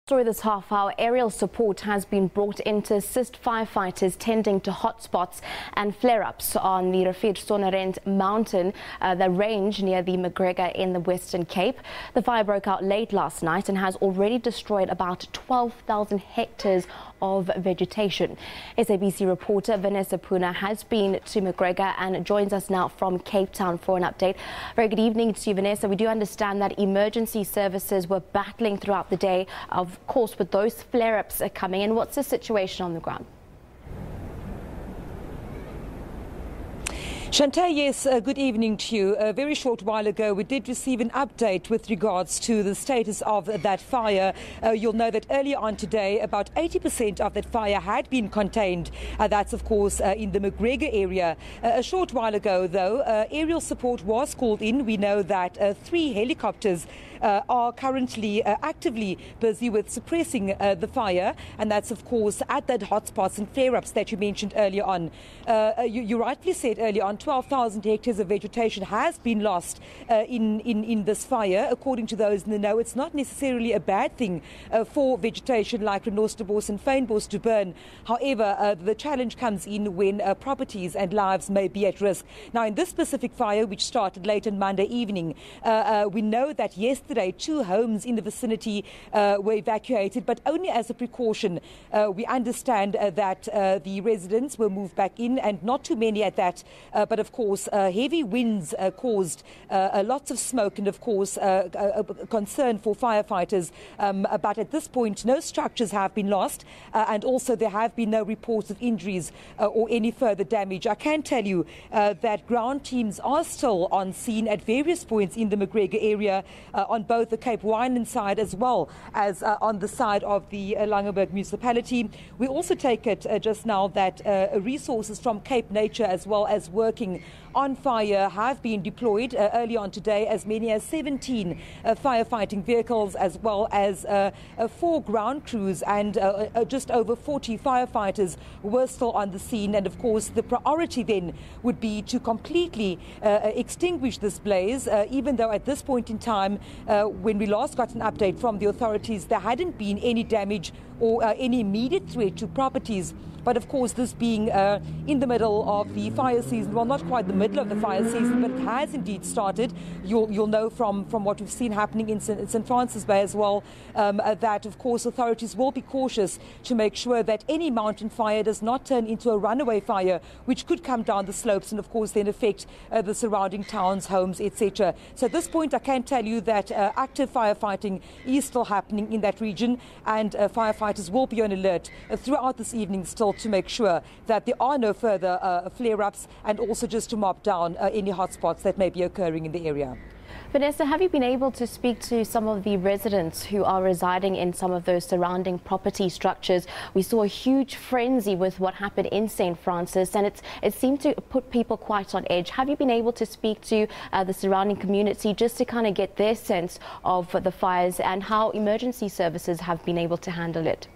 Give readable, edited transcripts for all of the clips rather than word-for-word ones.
Through this half hour, aerial support has been brought in to assist firefighters tending to hotspots and flare-ups on the Riviersonderend mountain, the range near the McGregor in the Western Cape. The fire broke out late last night and has already destroyed about 12,000 hectares of vegetation. SABC reporter Vanessa Poonah has been to McGregor and joins us now from Cape Town for an update. Very good evening to you, Vanessa. We do understand that emergency services were battling throughout the day, of course, with those flare-ups coming in. What's the situation on the ground? Chantal, yes, good evening to you. A very short while ago, we did receive an update with regards to the status of that fire. You'll know that earlier on today, about 80% of that fire had been contained. That's, of course, in the McGregor area. A short while ago, though, aerial support was called in. We know that 3 helicopters are currently actively busy with suppressing the fire, and that's, of course, at that hotspots and flare-ups that you mentioned earlier on. You rightly said earlier on, 12,000 hectares of vegetation has been lost in this fire. According to those in the know, it's not necessarily a bad thing for vegetation like rhinoceros and fynbos to burn. However, the challenge comes in when properties and lives may be at risk. Now, in this specific fire, which started late on Monday evening, we know that yesterday 2 homes in the vicinity were evacuated, but only as a precaution. We understand that the residents were moved back in, and not too many at that. But of course, heavy winds caused lots of smoke and, of course, a concern for firefighters. But at this point, no structures have been lost, and also there have been no reports of injuries or any further damage. I can tell you that ground teams are still on scene at various points in the McGregor area, on both the Cape Wineland side as well as on the side of the Langeberg municipality. We also take it just now that resources from Cape Nature as well as working on fire have been deployed early on today. As many as 17 firefighting vehicles, as well as 4 ground crews, and just over 40 firefighters were still on the scene. And of course, the priority then would be to completely extinguish this blaze, even though at this point in time, when we last got an update from the authorities, there hadn't been any damage or any immediate threat to properties. But of course, this being in the middle of the fire season, well, not quite the middle of the fire season, but it has indeed started. You'll know from what we've seen happening in St. Francis Bay as well, that of course authorities will be cautious to make sure that any mountain fire does not turn into a runaway fire, which could come down the slopes and of course then affect the surrounding towns, homes, etc. So at this point, I can tell you that active firefighting is still happening in that region, and firefighters will be on alert throughout this evening still to make sure that there are no further flare-ups, and also just to mop down any hotspots that may be occurring in the area. Vanessa, have you been able to speak to some of the residents who are residing in some of those surrounding property structures? We saw a huge frenzy with what happened in St. Francis, and it seemed to put people quite on edge. Have you been able to speak to the surrounding community just to kind of get their sense of the fires and how emergency services have been able to handle it?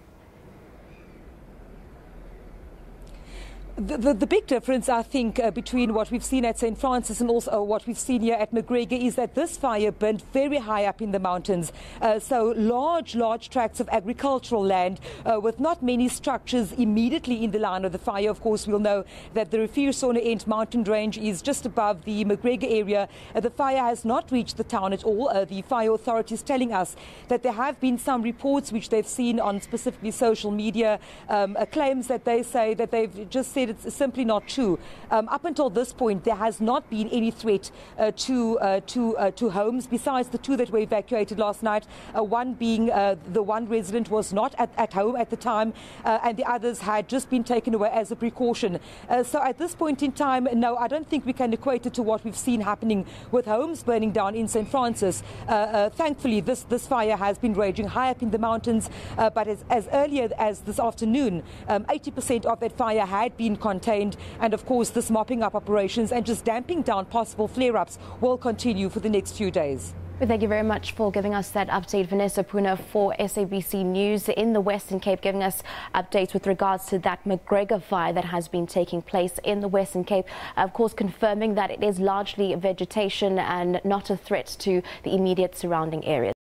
The big difference, I think, between what we've seen at St. Francis and also what we've seen here at McGregor is that this fire burned very high up in the mountains. So large tracts of agricultural land with not many structures immediately in the line of the fire. Of course, we'll know that the Riviersonderend mountain range is just above the McGregor area. The fire has not reached the town at all. The fire authorities telling us that there have been some reports which they've seen on specifically social media, claims that they say that they've just said it's simply not true. Up until this point, there has not been any threat to homes besides the 2 that were evacuated last night. One being the one resident was not at home at the time, and the others had just been taken away as a precaution. So at this point in time, no, I don't think we can equate it to what we've seen happening with homes burning down in St. Francis. Thankfully, this fire has been raging high up in the mountains, but as earlier as this afternoon, 80% of that fire had been contained, and of course this mopping up operations and just damping down possible flare-ups will continue for the next few days. Well, thank you very much for giving us that update, Vanessa Poonah, for SABC News in the Western Cape, giving us updates with regards to that McGregor fire that has been taking place in the Western Cape. Of course, confirming that it is largely vegetation and not a threat to the immediate surrounding areas.